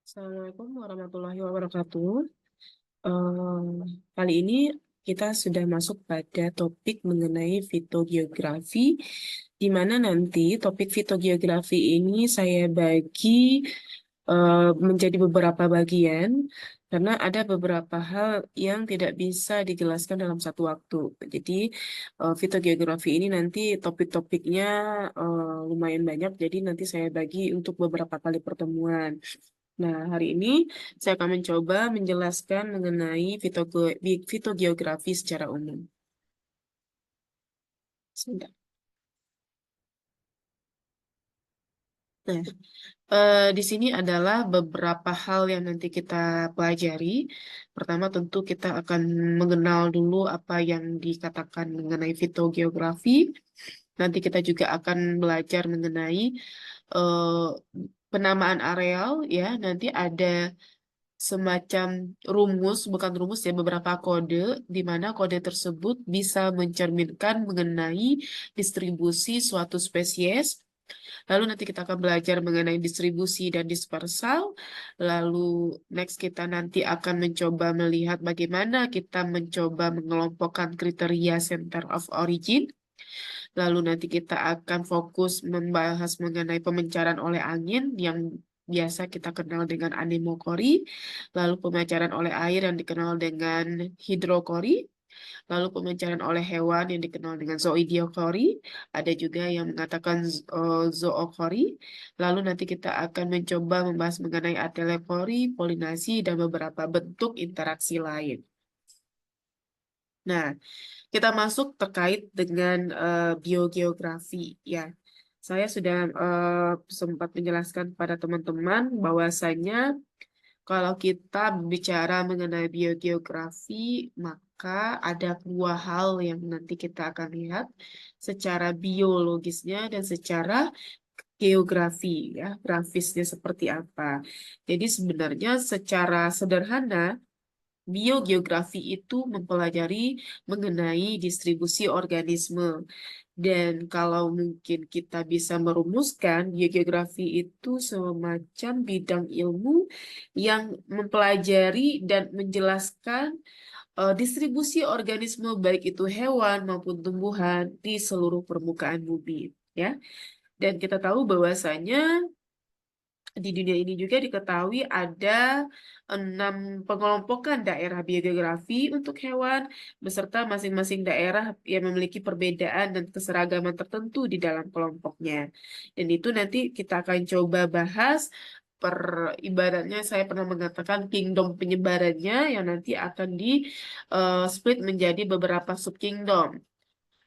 Assalamualaikum warahmatullahi wabarakatuh. Kali ini kita sudah masuk pada topik mengenai fitogeografi, di mana nanti topik fitogeografi ini saya bagi menjadi beberapa bagian, karena ada beberapa hal yang tidak bisa dijelaskan dalam satu waktu. Jadi, fitogeografi ini nanti topik-topiknya lumayan banyak, jadi nanti saya bagi untuk beberapa kali pertemuan. Nah, hari ini saya akan mencoba menjelaskan mengenai fitogeografi secara umum. Sebentar. Nah, di sini adalah beberapa hal yang nanti kita pelajari. Pertama, tentu kita akan mengenal dulu apa yang dikatakan mengenai fitogeografi. Nanti kita juga akan belajar mengenai eh, penamaan areal, ya. Nanti ada semacam rumus, bukan rumus ya, beberapa kode, di mana kode tersebut bisa mencerminkan mengenai distribusi suatu spesies. Lalu nanti kita akan belajar mengenai distribusi dan dispersal. Lalu next kita nanti akan mencoba melihat bagaimana kita mencoba mengelompokkan kriteria center of origin. Lalu nanti kita akan fokus membahas mengenai pemencaran oleh angin yang biasa kita kenal dengan anemokori, lalu pemancaran oleh air yang dikenal dengan hidrokori, lalu pemancaran oleh hewan yang dikenal dengan zoidiokori, ada juga yang mengatakan zookori, lalu nanti kita akan mencoba membahas mengenai atelekori, polinasi, dan beberapa bentuk interaksi lain. Nah, kita masuk terkait dengan biogeografi, ya. Saya sudah sempat menjelaskan pada teman-teman bahwasanya kalau kita bicara mengenai biogeografi, maka ada dua hal yang nanti kita akan lihat secara biologisnya dan secara geografi, ya, grafisnya seperti apa. Jadi sebenarnya secara sederhana, biogeografi itu mempelajari mengenai distribusi organisme. Dan kalau mungkin kita bisa merumuskan, biogeografi itu semacam bidang ilmu yang mempelajari dan menjelaskan distribusi organisme baik itu hewan maupun tumbuhan di seluruh permukaan bumi, ya. Dan kita tahu bahwasanya di dunia ini juga diketahui ada 6 pengelompokan daerah biogeografi untuk hewan, beserta masing-masing daerah yang memiliki perbedaan dan keseragaman tertentu di dalam kelompoknya. Dan itu nanti kita akan coba bahas per ibaratnya saya pernah mengatakan kingdom penyebarannya yang nanti akan di split menjadi beberapa subkingdom.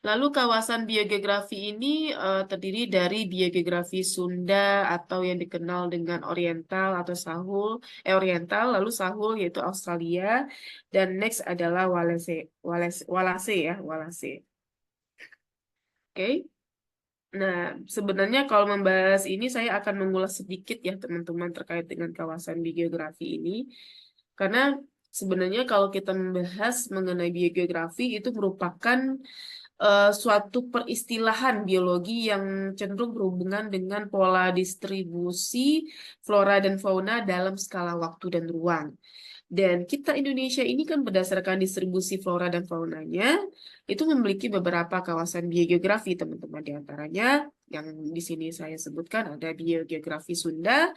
Lalu kawasan biogeografi ini terdiri dari biogeografi Sunda atau yang dikenal dengan Oriental atau Sahul, Oriental, lalu Sahul yaitu Australia, dan next adalah Walase ya, Walase. Oke. Nah, sebenarnya kalau membahas ini saya akan mengulas sedikit ya teman-teman terkait dengan kawasan biogeografi ini. Karena sebenarnya kalau kita membahas mengenai biogeografi itu merupakan suatu peristilahan biologi yang cenderung berhubungan dengan pola distribusi flora dan fauna dalam skala waktu dan ruang. Dan kita Indonesia ini kan berdasarkan distribusi flora dan faunanya, itu memiliki beberapa kawasan biogeografi, teman-teman. Di antaranya yang di sini saya sebutkan ada biogeografi Sunda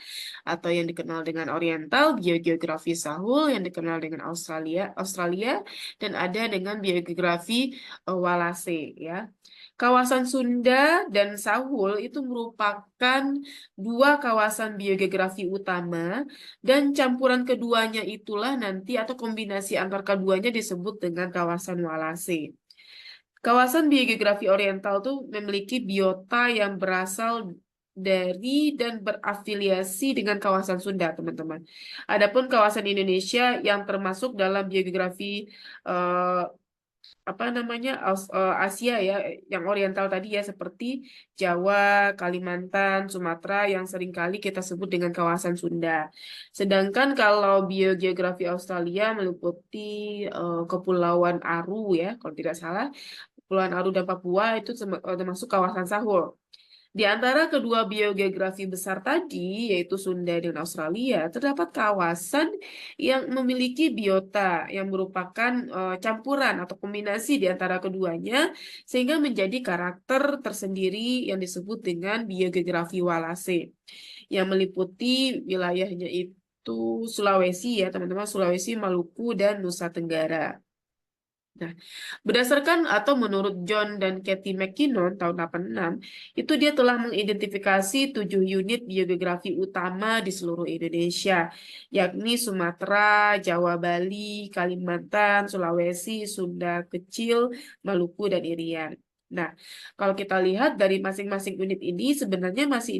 atau yang dikenal dengan Oriental, biogeografi Sahul yang dikenal dengan Australia, dan ada dengan biogeografi Walase, ya. Kawasan Sunda dan Sahul itu merupakan dua kawasan biogeografi utama dan campuran keduanya itulah nanti atau kombinasi antar keduanya disebut dengan kawasan Walase. Kawasan biogeografi Oriental tuh memiliki biota yang berasal dari dan berafiliasi dengan kawasan Sunda, teman-teman. Adapun kawasan Indonesia yang termasuk dalam biogeografi eh, apa namanya Asia ya, yang Oriental tadi ya seperti Jawa, Kalimantan, Sumatera yang seringkali kita sebut dengan kawasan Sunda. Sedangkan kalau biogeografi Australia meliputi Kepulauan Aru ya, kalau tidak salah. Kepulauan Aru dan Papua itu termasuk kawasan Sahul. Di antara kedua biogeografi besar tadi, yaitu Sunda dan Australia, terdapat kawasan yang memiliki biota yang merupakan campuran atau kombinasi di antara keduanya, sehingga menjadi karakter tersendiri yang disebut dengan biogeografi Walase, yang meliputi wilayahnya itu Sulawesi ya, teman-teman, Sulawesi, Maluku, dan Nusa Tenggara. Nah, berdasarkan atau menurut John dan Kathy McKinnon tahun 86, itu dia telah mengidentifikasi 7 unit biogeografi utama di seluruh Indonesia, yakni Sumatera, Jawa, Bali, Kalimantan, Sulawesi, Sunda Kecil, Maluku, dan Irian. Nah, kalau kita lihat dari masing-masing unit ini sebenarnya masih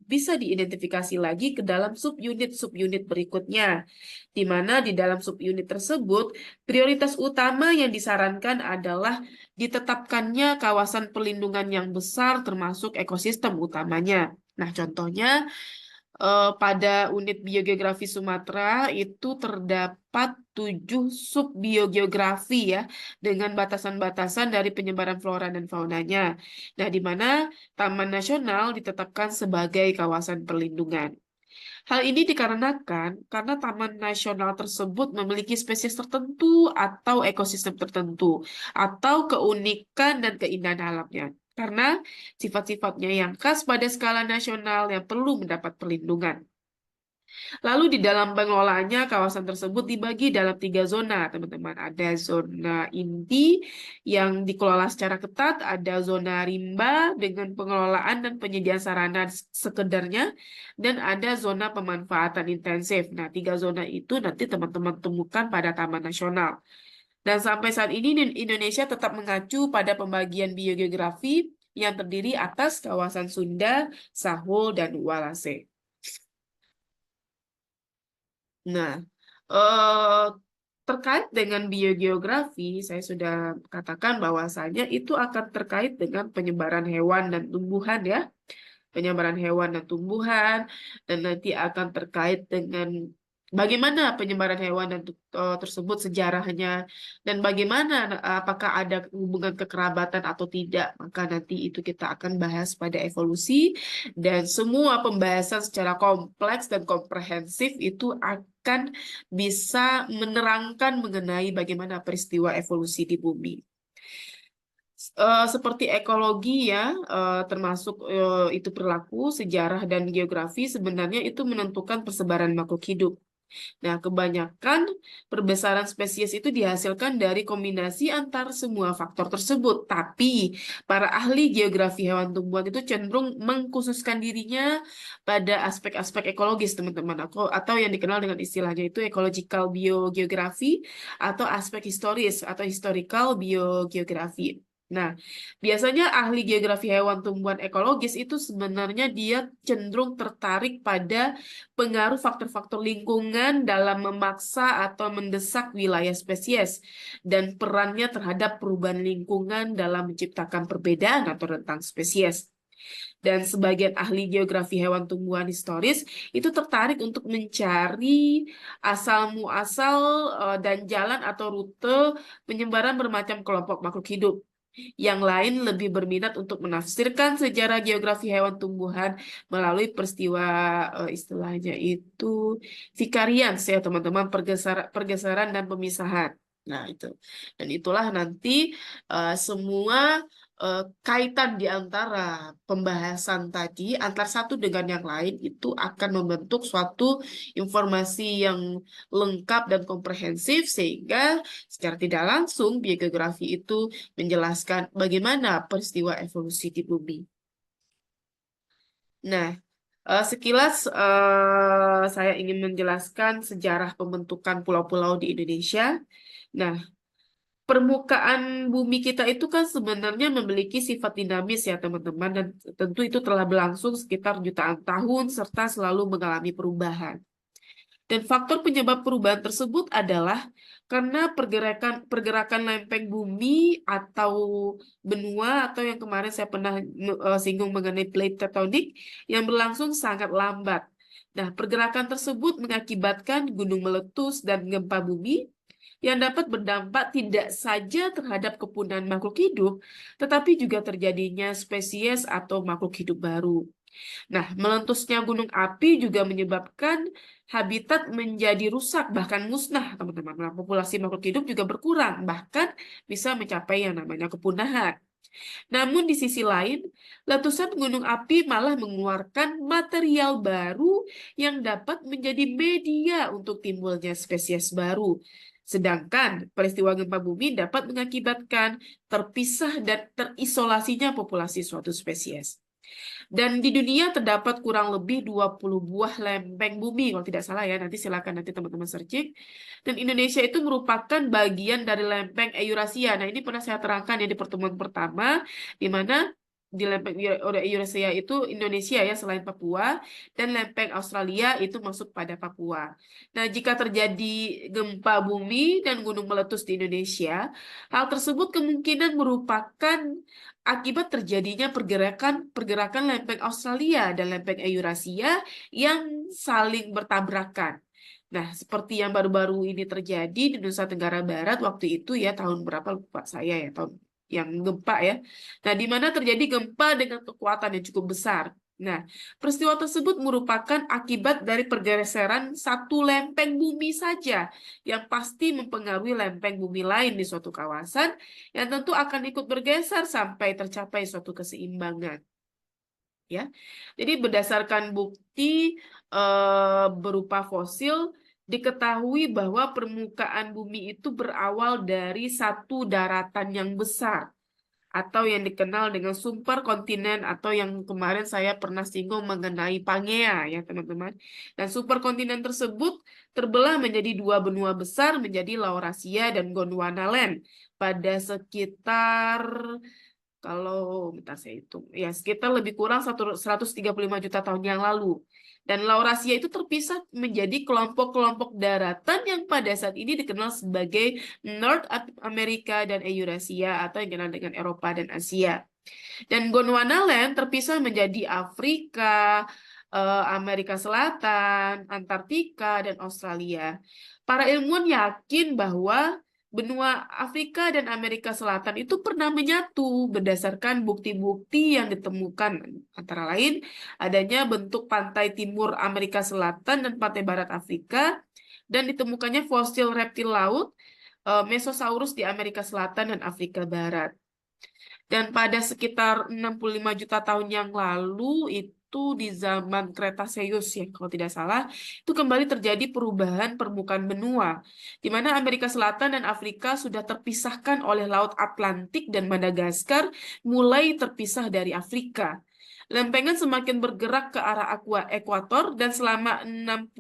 bisa diidentifikasi lagi ke dalam subunit-subunit berikutnya, di mana di dalam subunit tersebut prioritas utama yang disarankan adalah ditetapkannya kawasan perlindungan yang besar termasuk ekosistem utamanya. Nah, contohnya pada unit biogeografi Sumatera itu terdapat 7 subbiogeografi ya, dengan batasan-batasan dari penyebaran flora dan faunanya. Nah, di mana Taman Nasional ditetapkan sebagai kawasan perlindungan. Hal ini dikarenakan karena taman nasional tersebut memiliki spesies tertentu atau ekosistem tertentu, atau keunikan dan keindahan alamnya. Karena sifat-sifatnya yang khas pada skala nasional yang perlu mendapat perlindungan. Lalu di dalam pengelolaannya, kawasan tersebut dibagi dalam 3 zona, teman-teman. Ada zona inti yang dikelola secara ketat, ada zona rimba dengan pengelolaan dan penyediaan sarana sekedarnya, dan ada zona pemanfaatan intensif. Nah, 3 zona itu nanti teman-teman temukan pada Taman Nasional. Dan sampai saat ini Indonesia tetap mengacu pada pembagian biogeografi yang terdiri atas kawasan Sunda, Sahul, dan Walase. Nah, eh, terkait dengan biogeografi, saya sudah katakan bahwasanya itu akan terkait dengan penyebaran hewan dan tumbuhan ya, penyebaran hewan dan tumbuhan, dan nanti akan terkait dengan bagaimana penyebaran hewan dan tersebut sejarahnya, dan bagaimana apakah ada hubungan kekerabatan atau tidak. Maka nanti itu kita akan bahas pada evolusi, dan semua pembahasan secara kompleks dan komprehensif itu akan bisa menerangkan mengenai bagaimana peristiwa evolusi di bumi. Seperti ekologi ya, termasuk itu perilaku, sejarah, dan geografi sebenarnya itu menentukan persebaran makhluk hidup. Nah, kebanyakan perbesaran spesies itu dihasilkan dari kombinasi antar semua faktor tersebut. Tapi, para ahli geografi hewan tumbuhan itu cenderung mengkhususkan dirinya pada aspek-aspek ekologis, teman-teman. Atau yang dikenal dengan istilahnya itu ecological biogeografi, atau aspek historis atau historical biogeografi. Nah, biasanya ahli geografi hewan tumbuhan ekologis itu sebenarnya dia cenderung tertarik pada pengaruh faktor-faktor lingkungan dalam memaksa atau mendesak wilayah spesies dan perannya terhadap perubahan lingkungan dalam menciptakan perbedaan atau rentang spesies. Dan sebagian ahli geografi hewan tumbuhan historis itu tertarik untuk mencari asal-muasal dan jalan atau rute penyebaran bermacam kelompok makhluk hidup. Yang lain lebih berminat untuk menafsirkan sejarah geografi hewan tumbuhan melalui peristiwa istilahnya itu vicariance ya teman-teman, pergeseran dan pemisahan. Nah itu, dan itulah nanti semua kaitan di antara pembahasan tadi antar satu dengan yang lain itu akan membentuk suatu informasi yang lengkap dan komprehensif, sehingga secara tidak langsung biogeografi itu menjelaskan bagaimana peristiwa evolusi di bumi. Nah, sekilas saya ingin menjelaskan sejarah pembentukan pulau-pulau di Indonesia. Nah, permukaan bumi kita itu kan sebenarnya memiliki sifat dinamis ya teman-teman, dan tentu itu telah berlangsung sekitar jutaan tahun serta selalu mengalami perubahan. Dan faktor penyebab perubahan tersebut adalah karena pergerakan pergerakan lempeng bumi atau benua, atau yang kemarin saya pernah singgung mengenai plate tektonik yang berlangsung sangat lambat. Nah, pergerakan tersebut mengakibatkan gunung meletus dan gempa bumi, yang dapat berdampak tidak saja terhadap kepunaan makhluk hidup, tetapi juga terjadinya spesies atau makhluk hidup baru. Nah, meletusnya gunung api juga menyebabkan habitat menjadi rusak, bahkan musnah, teman-teman. Nah, populasi makhluk hidup juga berkurang, bahkan bisa mencapai yang namanya kepunahan. Namun di sisi lain, letusan gunung api malah mengeluarkan material baru yang dapat menjadi media untuk timbulnya spesies baru. Sedangkan peristiwa gempa bumi dapat mengakibatkan terpisah dan terisolasinya populasi suatu spesies. Dan di dunia terdapat kurang lebih 20 buah lempeng bumi, kalau tidak salah ya, nanti silakan nanti teman-teman searching. Dan Indonesia itu merupakan bagian dari lempeng Eurasia. Nah, ini pernah saya terangkan ya di pertemuan pertama, di mana di lempeng Eurasia itu Indonesia ya selain Papua, dan lempeng Australia itu masuk pada Papua. Nah, jika terjadi gempa bumi dan gunung meletus di Indonesia, hal tersebut kemungkinan merupakan akibat terjadinya pergerakan lempeng Australia dan lempeng Eurasia yang saling bertabrakan. Nah, seperti yang baru-baru ini terjadi di Nusa Tenggara Barat waktu itu ya, tahun berapa lupa saya ya, tahun yang gempa ya. Nah, di mana terjadi gempa dengan kekuatan yang cukup besar. Nah, peristiwa tersebut merupakan akibat dari pergeseran satu lempeng bumi saja yang pasti mempengaruhi lempeng bumi lain di suatu kawasan yang tentu akan ikut bergeser sampai tercapai suatu keseimbangan. Ya, jadi berdasarkan bukti berupa fosil, diketahui bahwa permukaan bumi itu berawal dari satu daratan yang besar atau yang dikenal dengan super kontinen atau yang kemarin saya pernah singgung mengenai Pangea ya teman-teman. Dan super kontinen tersebut terbelah menjadi dua benua besar menjadi Laurasia dan Gondwanaland pada sekitar kalau bentar saya hitung ya sekitar lebih kurang 135 juta tahun yang lalu. Dan Laurasia itu terpisah menjadi kelompok-kelompok daratan yang pada saat ini dikenal sebagai North America dan Eurasia atau yang dikenal dengan Eropa dan Asia. Dan Gondwanaland terpisah menjadi Afrika, Amerika Selatan, Antartika, dan Australia. Para ilmuwan yakin bahwa benua Afrika dan Amerika Selatan itu pernah menyatu berdasarkan bukti-bukti yang ditemukan, antara lain adanya bentuk pantai timur Amerika Selatan dan pantai barat Afrika, dan ditemukannya fosil reptil laut Mesosaurus di Amerika Selatan dan Afrika Barat. Dan pada sekitar 65 juta tahun yang lalu itu di zaman Kretaseus ya kalau tidak salah itu kembali terjadi perubahan permukaan benua di mana Amerika Selatan dan Afrika sudah terpisahkan oleh Laut Atlantik dan Madagaskar mulai terpisah dari Afrika. Lempengan semakin bergerak ke arah ekuator dan selama 65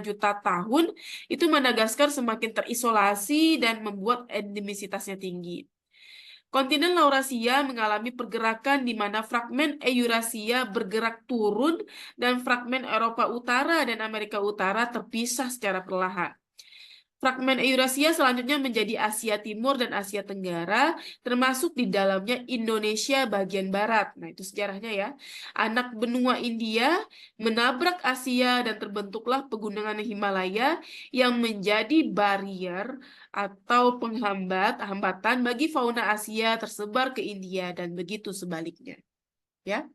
juta tahun itu Madagaskar semakin terisolasi dan membuat endemisitasnya tinggi. Kontinen Laurasia mengalami pergerakan di mana fragmen Eurasia bergerak turun dan fragmen Eropa Utara dan Amerika Utara terpisah secara perlahan. Fragmen Eurasia selanjutnya menjadi Asia Timur dan Asia Tenggara, termasuk di dalamnya Indonesia bagian barat. Nah, itu sejarahnya ya. Anak benua India menabrak Asia dan terbentuklah pegunungan Himalaya yang menjadi barrier atau hambatan bagi fauna Asia tersebar ke India dan begitu sebaliknya. Ya.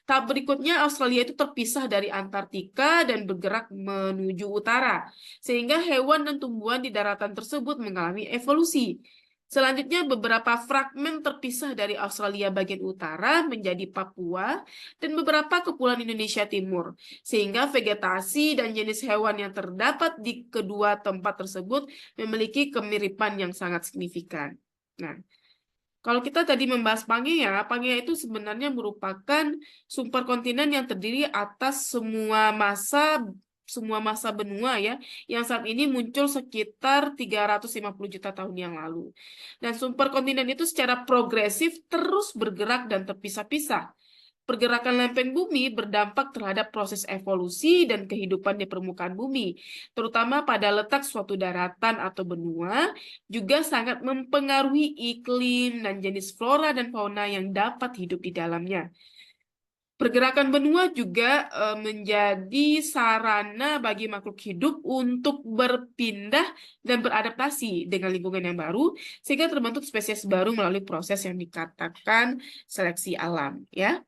Tahap berikutnya, Australia itu terpisah dari Antartika dan bergerak menuju utara, sehingga hewan dan tumbuhan di daratan tersebut mengalami evolusi. Selanjutnya, beberapa fragmen terpisah dari Australia bagian utara menjadi Papua dan beberapa kepulauan Indonesia Timur, sehingga vegetasi dan jenis hewan yang terdapat di kedua tempat tersebut memiliki kemiripan yang sangat signifikan. Nah, kalau kita tadi membahas Pangea itu sebenarnya merupakan superkontinen yang terdiri atas semua masa benua ya, yang saat ini muncul sekitar 350 juta tahun yang lalu. Dan superkontinen itu secara progresif terus bergerak dan terpisah-pisah. Pergerakan lempeng bumi berdampak terhadap proses evolusi dan kehidupan di permukaan bumi, terutama pada letak suatu daratan atau benua, juga sangat mempengaruhi iklim dan jenis flora dan fauna yang dapat hidup di dalamnya. Pergerakan benua juga menjadi sarana bagi makhluk hidup untuk berpindah dan beradaptasi dengan lingkungan yang baru, sehingga terbentuk spesies baru melalui proses yang dikatakan seleksi alam, ya.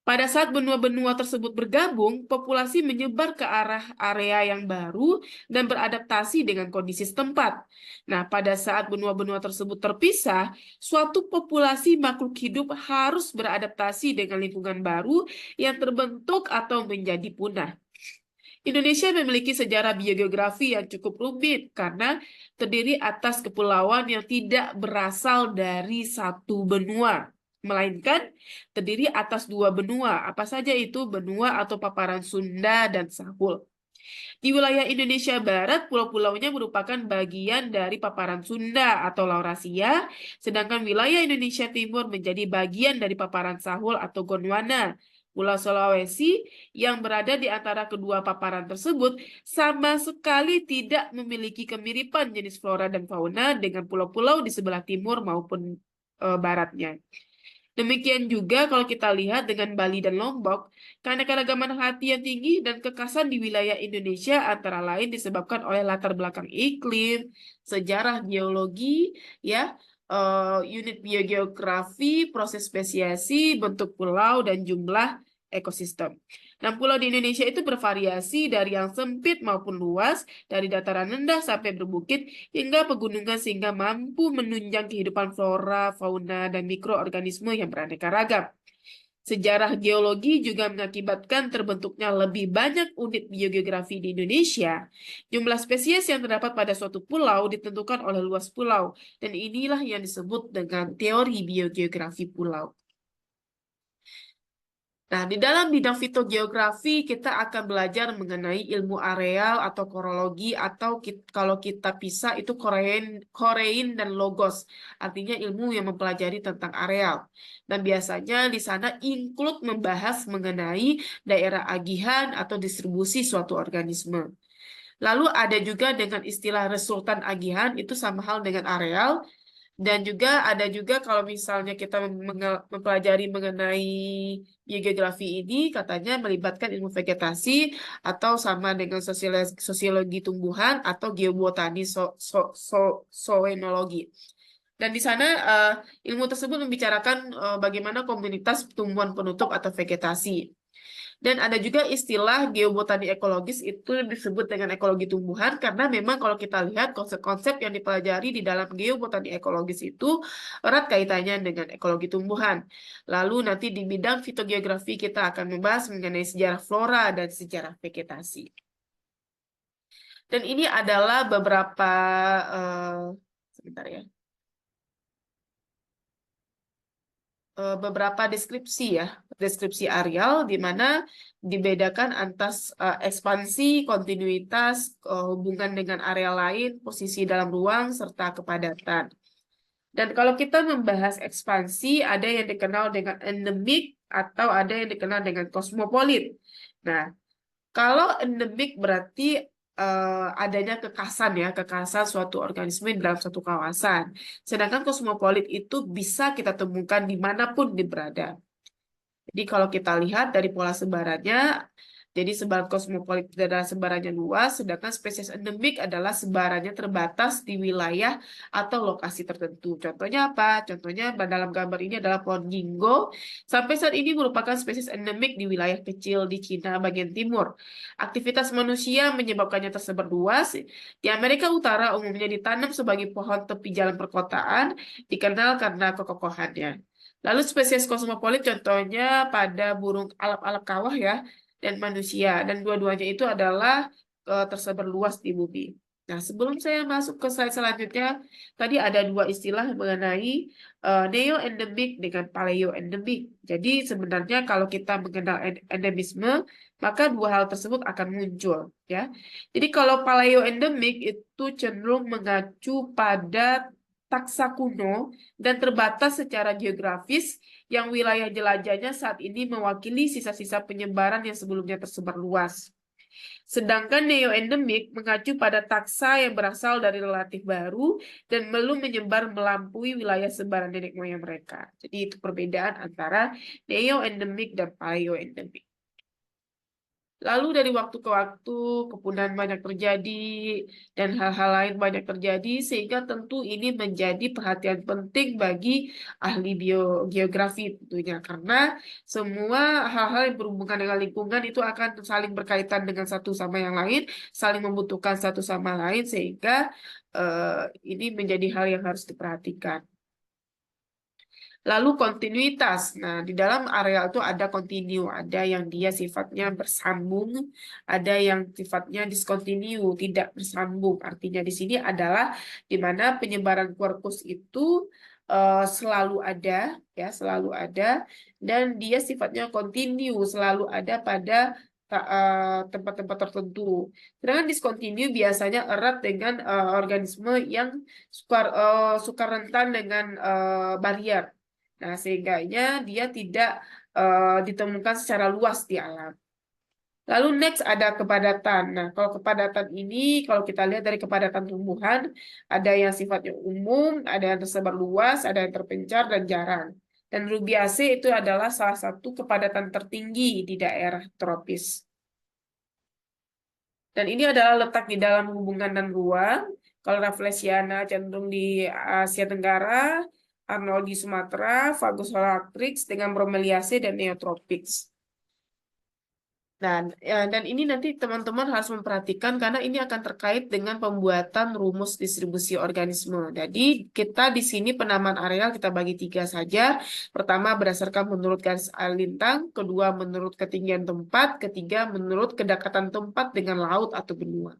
Pada saat benua-benua tersebut bergabung, populasi menyebar ke arah area yang baru dan beradaptasi dengan kondisi setempat. Nah, pada saat benua-benua tersebut terpisah, suatu populasi makhluk hidup harus beradaptasi dengan lingkungan baru yang terbentuk atau menjadi punah. Indonesia memiliki sejarah biogeografi yang cukup rumit karena terdiri atas kepulauan yang tidak berasal dari satu benua, melainkan terdiri atas dua benua. Apa saja itu benua atau paparan Sunda dan Sahul. Di wilayah Indonesia Barat, pulau-pulaunya merupakan bagian dari paparan Sunda atau Laurasia, sedangkan wilayah Indonesia Timur menjadi bagian dari paparan Sahul atau Gondwana. Pulau Sulawesi yang berada di antara kedua paparan tersebut sama sekali tidak memiliki kemiripan jenis flora dan fauna dengan pulau-pulau di sebelah timur maupun baratnya. Demikian juga kalau kita lihat dengan Bali dan Lombok, karena keragaman hati yang tinggi dan kekasan di wilayah Indonesia antara lain disebabkan oleh latar belakang iklim, sejarah geologi, ya, unit biogeografi, proses spesiasi, bentuk pulau, dan jumlah ekosistem. Nah, pulau di Indonesia itu bervariasi dari yang sempit maupun luas, dari dataran rendah sampai berbukit, hingga pegunungan sehingga mampu menunjang kehidupan flora, fauna, dan mikroorganisme yang beraneka ragam. Sejarah geologi juga mengakibatkan terbentuknya lebih banyak unit biogeografi di Indonesia. Jumlah spesies yang terdapat pada suatu pulau ditentukan oleh luas pulau, dan inilah yang disebut dengan teori biogeografi pulau. Nah, di dalam bidang fitogeografi kita akan belajar mengenai ilmu areal atau korologi atau kalau kita pisah itu korein dan logos. Artinya ilmu yang mempelajari tentang areal. Dan biasanya di sana include membahas mengenai daerah agihan atau distribusi suatu organisme. Lalu ada juga dengan istilah resultan agihan itu sama hal dengan areal. Dan juga ada juga kalau misalnya kita mempelajari mengenai biogeografi ini, katanya melibatkan ilmu vegetasi atau sama dengan sosiologi tumbuhan atau geobotani zoenologi. Dan di sana ilmu tersebut membicarakan bagaimana komunitas tumbuhan penutup atau vegetasi. Dan ada juga istilah geobotani ekologis itu disebut dengan ekologi tumbuhan karena memang kalau kita lihat konsep-konsep yang dipelajari di dalam geobotani ekologis itu erat kaitannya dengan ekologi tumbuhan. Lalu nanti di bidang fitogeografi kita akan membahas mengenai sejarah flora dan sejarah vegetasi. Dan ini adalah beberapa sebentar ya. Beberapa deskripsi ya, deskripsi areal di mana dibedakan antas ekspansi, kontinuitas, hubungan dengan area lain, posisi dalam ruang, serta kepadatan. Dan kalau kita membahas ekspansi, ada yang dikenal dengan endemik atau ada yang dikenal dengan kosmopolit. Nah, kalau endemik berarti adanya kekasan suatu organisme di dalam satu kawasan. Sedangkan kosmopolit itu bisa kita temukan dimanapun dia berada. Jadi kalau kita lihat dari pola sebarannya, jadi sebaran kosmopolit adalah sebarannya luas, sedangkan spesies endemik adalah sebarannya terbatas di wilayah atau lokasi tertentu. Contohnya apa? Contohnya dalam gambar ini adalah pohon ginkgo. Sampai saat ini merupakan spesies endemik di wilayah kecil di Cina bagian timur. Aktivitas manusia menyebabkannya tersebar luas. Di Amerika Utara umumnya ditanam sebagai pohon tepi jalan perkotaan, dikenal karena kekokohannya. Lalu spesies kosmopolit contohnya pada burung alap-alap kawah ya, dan manusia. Dan dua-duanya itu adalah tersebar luas di bumi. Nah, sebelum saya masuk ke slide selanjutnya, tadi ada dua istilah mengenai neo-endemik dengan paleo-endemik. Jadi sebenarnya kalau kita mengenal endemisme, maka dua hal tersebut akan muncul. Ya. Jadi kalau paleo-endemik itu cenderung mengacu pada taksa kuno dan terbatas secara geografis yang wilayah jelajahnya saat ini mewakili sisa-sisa penyebaran yang sebelumnya tersebar luas. Sedangkan neoendemik mengacu pada taksa yang berasal dari relatif baru dan belum menyebar melampaui wilayah sebaran nenek moyang mereka. Jadi itu perbedaan antara neoendemik dan paleoendemik. Lalu dari waktu ke waktu kepunahan banyak terjadi dan hal-hal lain banyak terjadi sehingga tentu ini menjadi perhatian penting bagi ahli biogeografi tentunya karena semua hal-hal yang berhubungan dengan lingkungan itu akan saling berkaitan dengan satu sama yang lain, saling membutuhkan satu sama lain sehingga ini menjadi hal yang harus diperhatikan. Lalu kontinuitas. Nah, di dalam area itu ada kontinu, ada yang dia sifatnya bersambung, ada yang sifatnya discontinue, tidak bersambung. Artinya di sini adalah di mana penyebaran quarkus itu selalu ada, ya, selalu ada, dan dia sifatnya kontinu, selalu ada pada tempat-tempat tertentu. Sedangkan discontinue biasanya erat dengan organisme yang suka rentan dengan barrier. Nah, sehingganya dia tidak ditemukan secara luas di alam. Lalu next ada kepadatan. Nah, kalau kepadatan ini, kalau kita lihat dari kepadatan tumbuhan, ada yang sifatnya umum, ada yang tersebar luas, ada yang terpencar, dan jarang. Dan Rubiaceae itu adalah salah satu kepadatan tertinggi di daerah tropis. Dan ini adalah letak di dalam hubungan dan ruang. Kalau Rafflesiana cenderung di Asia Tenggara, Arnold di Sumatera, Fagus holacrix dengan Bromeliaceae dan Neotropics. Dan ini nanti teman-teman harus memperhatikan karena ini akan terkait dengan pembuatan rumus distribusi organisme. Jadi kita di sini penamaan areal kita bagi tiga saja. Pertama berdasarkan menurut garis lintang, kedua menurut ketinggian tempat, ketiga menurut kedekatan tempat dengan laut atau benua.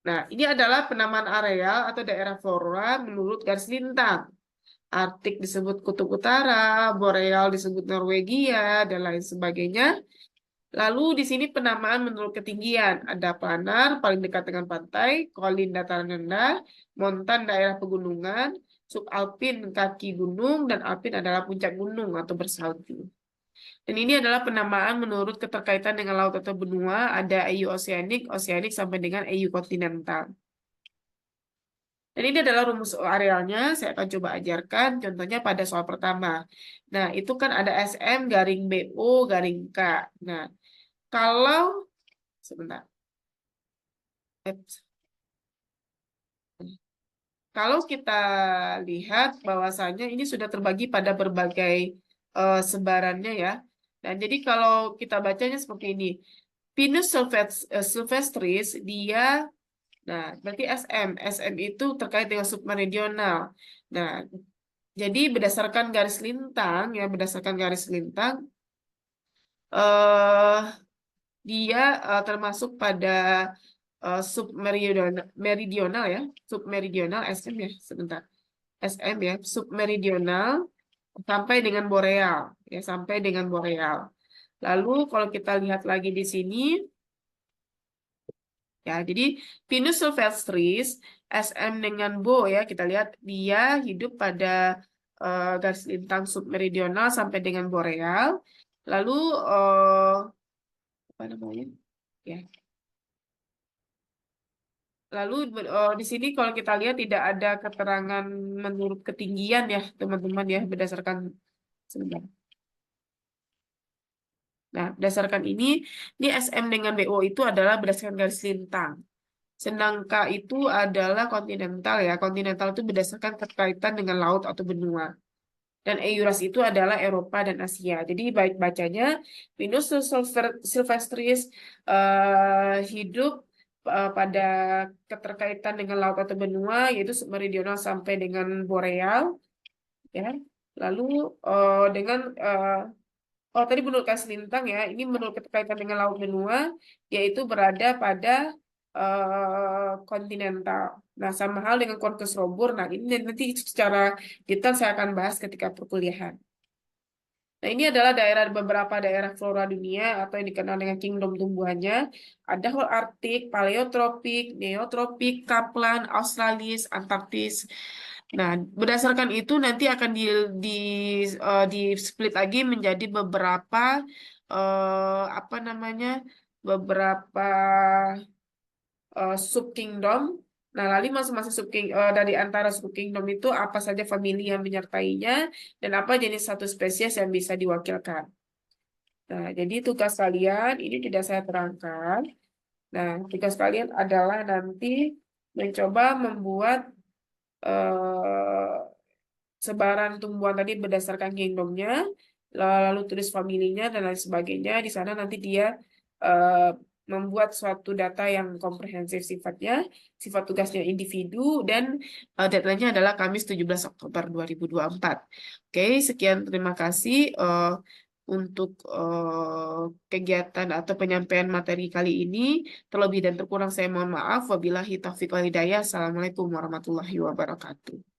Nah, ini adalah penamaan areal atau daerah flora menurut garis lintang. Arktik disebut Kutub Utara, Boreal disebut Norwegia, dan lain sebagainya. Lalu di sini penamaan menurut ketinggian. Ada planar, paling dekat dengan pantai, kolin dataran rendah, montan daerah pegunungan, subalpin kaki gunung, dan alpin adalah puncak gunung atau bersalju. Dan ini adalah penamaan menurut keterkaitan dengan laut atau benua. Ada EU oceanic, oceanic sampai dengan EU kontinental. Dan ini adalah rumus arealnya, saya akan coba ajarkan. Contohnya pada soal pertama. Nah, itu kan ada SM garing BO garing K. Nah, kalau sebentar. Kalau kita lihat bahwasannya ini sudah terbagi pada berbagai sebarannya ya. Dan jadi kalau kita bacanya seperti ini. Pinus sylvestris dia, nah berarti SM. SM itu terkait dengan submeridional. Nah, jadi berdasarkan garis lintang ya, berdasarkan garis lintang, eh dia termasuk pada submeridional meridional ya, submeridional SM ya, sebentar. SM ya, submeridional sampai dengan boreal ya, sampai dengan boreal. Lalu kalau kita lihat lagi di sini ya, jadi Pinus sylvestris SM dengan Bo ya, kita lihat dia hidup pada garis lintang submeridional sampai dengan boreal. Lalu apa namanya? Ya. Lalu di sini kalau kita lihat tidak ada keterangan menurut ketinggian ya teman-teman ya berdasarkan sebentar. Nah, berdasarkan ini SM dengan BO itu adalah berdasarkan garis lintang. Sedangkan itu adalah kontinental ya. Kontinental itu berdasarkan keterkaitan dengan laut atau benua. Dan Euras itu adalah Eropa dan Asia. Jadi baik bacanya Venus Silvestris hidup pada keterkaitan dengan laut atau benua yaitu submeridional sampai dengan boreal ya. Lalu dengan oh tadi menurut garis lintang ya, ini menurut keterkaitan dengan laut benua yaitu berada pada kontinental. Nah, sama hal dengan Corpus Robur. Nah, ini nanti secara detail saya akan bahas ketika perkuliahan. Nah, ini adalah beberapa daerah flora dunia atau yang dikenal dengan kingdom tumbuhannya. Ada whole Arktik, paleotropik, neotropik, Kaplan, Australis, Antarktis. Nah, berdasarkan itu nanti akan di, di split lagi menjadi beberapa apa namanya beberapa sub kingdom. Nah, lalu masing-masing dari antara sub kingdom itu apa saja famili yang menyertainya dan apa jenis satu spesies yang bisa diwakilkan. Nah, jadi tugas kalian ini tidak saya terangkan. Nah, tugas kalian adalah nanti mencoba membuat eh, sebaran tumbuhan tadi berdasarkan kingdomnya, lalu tulis familinya dan lain sebagainya. Di sana nanti dia eh, membuat suatu data yang komprehensif sifatnya, sifat tugasnya individu, dan deadline-nya adalah Kamis 17 Oktober 2024. Oke, sekian terima kasih untuk kegiatan atau penyampaian materi kali ini. Terlebih dan terkurang saya mohon maaf. Wabillahi taufiq wal hidayah. Assalamualaikum warahmatullahi wabarakatuh.